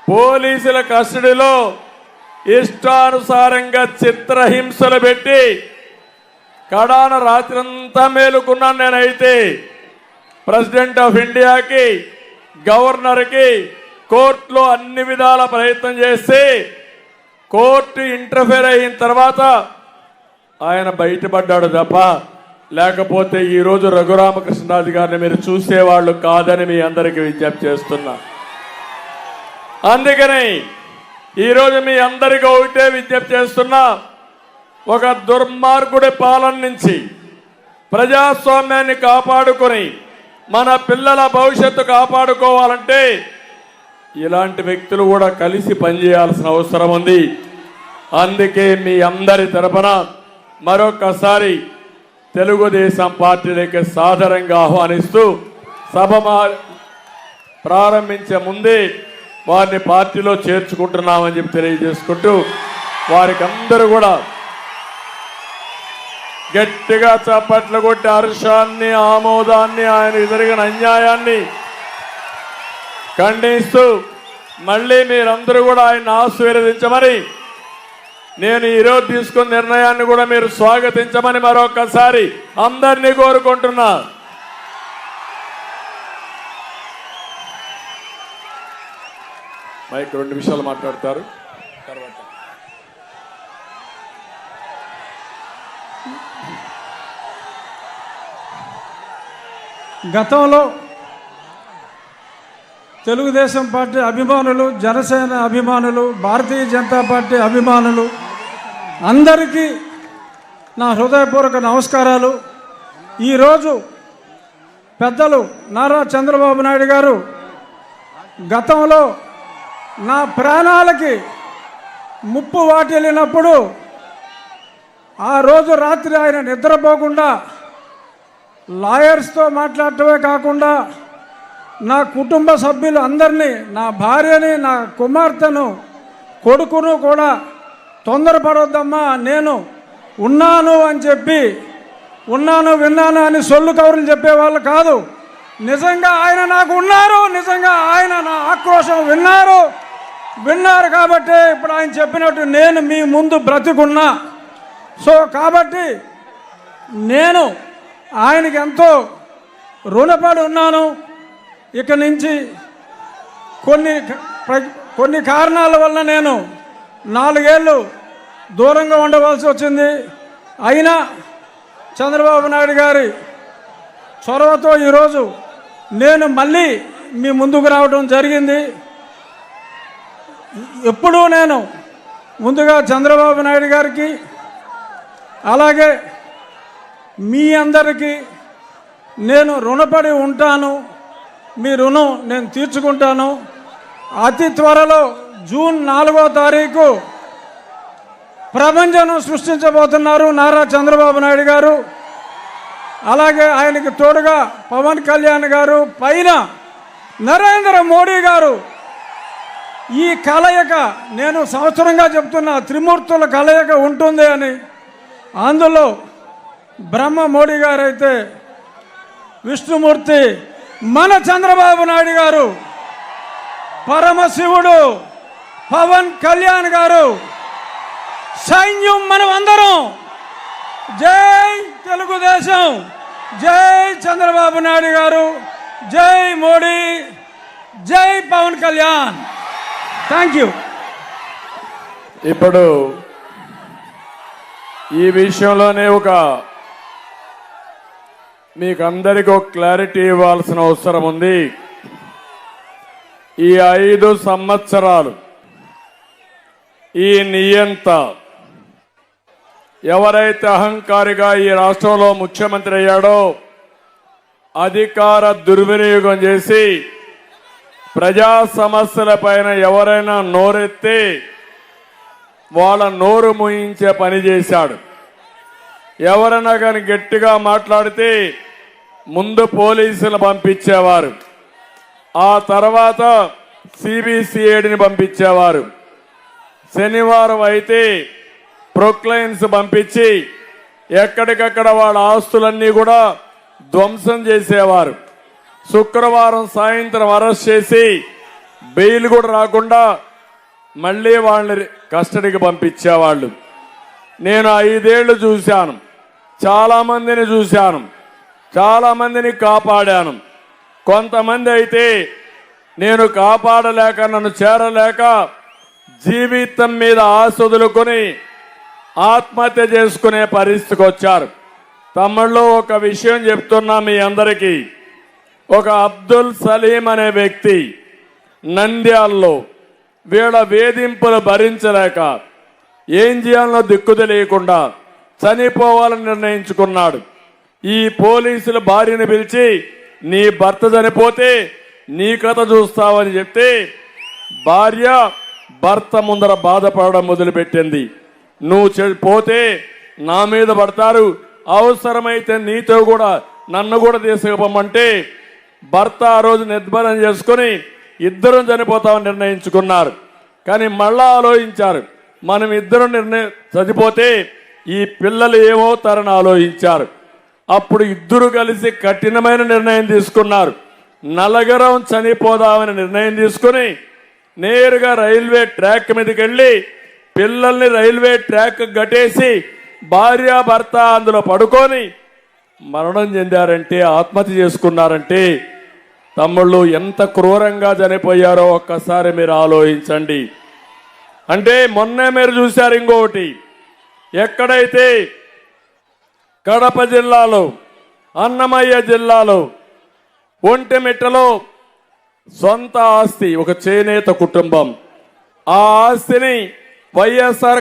పోలీసుల కస్టడీలో ఇష్టానుసారంగా చిత్రహింసలు పెట్టి కడాన రాత్రంతా మేలుకున్నాను. నేనైతే ప్రెసిడెంట్ ఆఫ్ ఇండియాకి, గవర్నర్కి కోర్టులో అన్ని విధాల ప్రయత్నం చేసి కోర్టు ఇంటర్ఫేర్ అయిన తర్వాత ఆయన బయటపడ్డాడు తప్ప, లేకపోతే ఈరోజు రఘురామకృష్ణరాజు గారిని మీరు చూసేవాళ్ళు కాదని మీ అందరికీ విజ్ఞప్తి చేస్తున్నా. అందుకని ఈరోజు మీ అందరికీ ఒకటే విజ్ఞప్తి చేస్తున్నా, ఒక దుర్మార్గుడి పాలన నుంచి ప్రజాస్వామ్యాన్ని కాపాడుకొని మన పిల్లల భవిష్యత్తు కాపాడుకోవాలంటే ఇలాంటి వ్యక్తులు కూడా కలిసి పనిచేయాల్సిన అవసరం ఉంది. అందుకే మీ అందరి తరపున మరొకసారి తెలుగుదేశం పార్టీలోకి సాదరంగా ఆహ్వానిస్తూ సభ ప్రారంభించే ముందే వారిని పార్టీలో చేర్చుకుంటున్నామని చెప్పి తెలియజేసుకుంటూ వారికి అందరూ కూడా గట్టిగా చప్పట్లు కొట్టి హర్షాన్ని, ఆమోదాన్ని, ఆయన జరిగిన అన్యాయాన్ని ఖండిస్తూ మళ్ళీ మీరందరూ కూడా ఆయన ఆశీర్వదించమని, నేను ఈరోజు తీసుకున్న నిర్ణయాన్ని కూడా మీరు స్వాగతించమని మరొకసారి అందరినీ కోరుకుంటున్నా. మైక్ 2 నిమిషాలు మాట్లాడతారు. తర్వాత గతంలో తెలుగుదేశం పార్టీ అభిమానులు, జనసేన అభిమానులు, భారతీయ జనతా పార్టీ అభిమానులు అందరికీ నా హృదయపూర్వక నమస్కారాలు. ఈరోజు పెద్దలు నారా చంద్రబాబు నాయుడు గారు గతంలో నా ప్రాణాలకి ముప్పు వాటిల్లినప్పుడు ఆ రోజు రాత్రి ఆయన నిద్రపోకుండా లాయర్స్తో మాట్లాడటమే కాకుండా నా కుటుంబ సభ్యులు అందరినీ, నా భార్యని, నా కుమార్తెను, కొడుకును కూడా తొందరపడొద్దమ్మా, నేను ఉన్నాను అని చెప్పి, ఉన్నాను విన్నాను అని సొల్లు కబుర్లు చెప్పేవాళ్ళు కాదు. నిజంగా ఆయన నాకు ఉన్నారు, నిజంగా ఆయన నా ఆక్రోశం విన్నారు కాబట్టి ఇప్పుడు ఆయన చెప్పినట్టు నేను మీ ముందు బ్రతికున్నా. సో కాబట్టి నేను ఆయనకి ఎంతో రుణపడి ఉన్నాను. ఇక నుంచి కొన్ని కారణాల వల్ల నేను 4 ఏళ్ళు దూరంగా ఉండవలసి వచ్చింది. అయినా చంద్రబాబు నాయుడు గారి చొరవతో ఈరోజు నేను మళ్ళీ మీ ముందుకు రావడం జరిగింది. ఎప్పుడూ నేను ముందుగా చంద్రబాబు నాయుడు గారికి, అలాగే మీ అందరికీ నేను రుణపడి ఉంటాను. మీ రుణం నేను తీర్చుకుంటాను. అతి త్వరలో జూన్ 4వ తారీఖు ప్రపంచం సృష్టించబోతున్నారు నారా చంద్రబాబు నాయుడు గారు. అలాగే ఆయనకి తోడుగా పవన్ కళ్యాణ్ గారు, పైన నరేంద్ర మోడీ గారు. ఈ కలయిక నేను సంవత్సరంగా చెప్తున్న త్రిమూర్తుల కలయిక ఉంటుంది అని. అందులో బ్రహ్మ మోడీ గారు అయితే, విష్ణుమూర్తి మన చంద్రబాబు నాయుడు గారు, పరమశివుడు పవన్ కళ్యాణ్ గారు, సైన్యం మనం అందరం. జై తెలుగుదేశం, జై చంద్రబాబు నాయుడు గారు, జై మోడీ, జై పవన్ కళ్యాణ్. Thank you. ఇప్పుడు ఈ విషయంలోనే మీకు అందరికీ ఒక క్లారిటీ ఇవ్వాల్సిన అవసరం ఉంది. ఈ 5 సంవత్సరాలు ఈ నియంత ఎవరైతే అహంకారిగా ఈ రాష్ట్రంలో ముఖ్యమంత్రి అయ్యాడో, అధికార దుర్వినియోగం చేసి ప్రజా సమస్యలపైన ఎవరైనా నోరెత్తి వాళ్ళ నోరు మూయించే పని చేశాడు. ఎవరైనా కానీ గట్టిగా మాట్లాడితే ముందు పోలీసులు పంపించేవారు, ఆ తర్వాత సిబిసిఐడిని పంపించేవారు. శనివారం అయితే ప్రొక్లైన్స్ పంపించి ఎక్కడికక్కడ వాళ్ళ ఆస్తులన్నీ కూడా ధ్వంసం చేసేవారు. శుక్రవారం సాయంత్రం అరెస్ట్ చేసి బెయిల్ కూడా రాకుండా మళ్ళీ వాళ్ళని కస్టడీకి పంపించేవాళ్ళు. నేను 5 ఏళ్లు చూశాను, చాలా మందిని చూశాను, చాలా మందిని కాపాడాను. కొంతమంది అయితే నేను కాపాడలేక, నన్ను చేరలేక జీవితం మీద ఆశ వదులుకొని ఆత్మహత్య చేసుకునే పరిస్థితికి వచ్చారు. తమ్ముళ్ళు, ఒక విషయం చెప్తున్నా మీ అందరికీ. ఒక అబ్దుల్ సలీం అనే వ్యక్తి నంద్యాలలో వీళ్ళ వేధింపులు భరించలేక ఏం చేయాలనో దిక్కు తెలియకుండా చనిపోవాలని నిర్ణయించుకున్నాడు. ఈ పోలీసులు భార్యను పిలిచి, నీ భర్త చనిపోతే నీ కథ చూస్తావని చెప్తే భార్య భర్త ముందర బాధపడడం మొదలుపెట్టింది. నువ్వు పోతే నా మీద పడతారు, అవసరమైతే నీతో కూడా నన్ను కూడా తీసుకుపోమంటే భర్త ఆ రోజు నిర్భరం చేసుకుని ఇద్దరం చనిపోతామని నిర్ణయించుకున్నారు. కానీ మళ్ళా ఆలోచించారు, మనం ఇద్దరం చనిపోతే ఈ పిల్లలు ఏమవుతారని ఆలోచించారు. అప్పుడు ఇద్దరు కలిసి కఠినమైన నిర్ణయం తీసుకున్నారు. నలుగురం చనిపోదామని నిర్ణయం తీసుకుని నేరుగా రైల్వే ట్రాక్ మీదకి వెళ్ళి పిల్లల్ని రైల్వే ట్రాక్ గట్టేసి భార్యాభర్త అందులో పడుకొని మరణం చెందారంటే, ఆత్మహత్య చేసుకున్నారంటే తమ్ముళ్ళు ఎంత క్రూరంగా చనిపోయారో ఒక్కసారి మీరు ఆలోచించండి. అంటే మొన్నే మీరు చూశారు ఇంకొకటి, ఎక్కడైతే కడప జిల్లాలో, అన్నమయ్య జిల్లాలో ఒంటిమిట్టలో సొంత ఆస్తి ఒక చేనేత కుటుంబం, ఆ ఆస్తిని వైఎస్ఆర్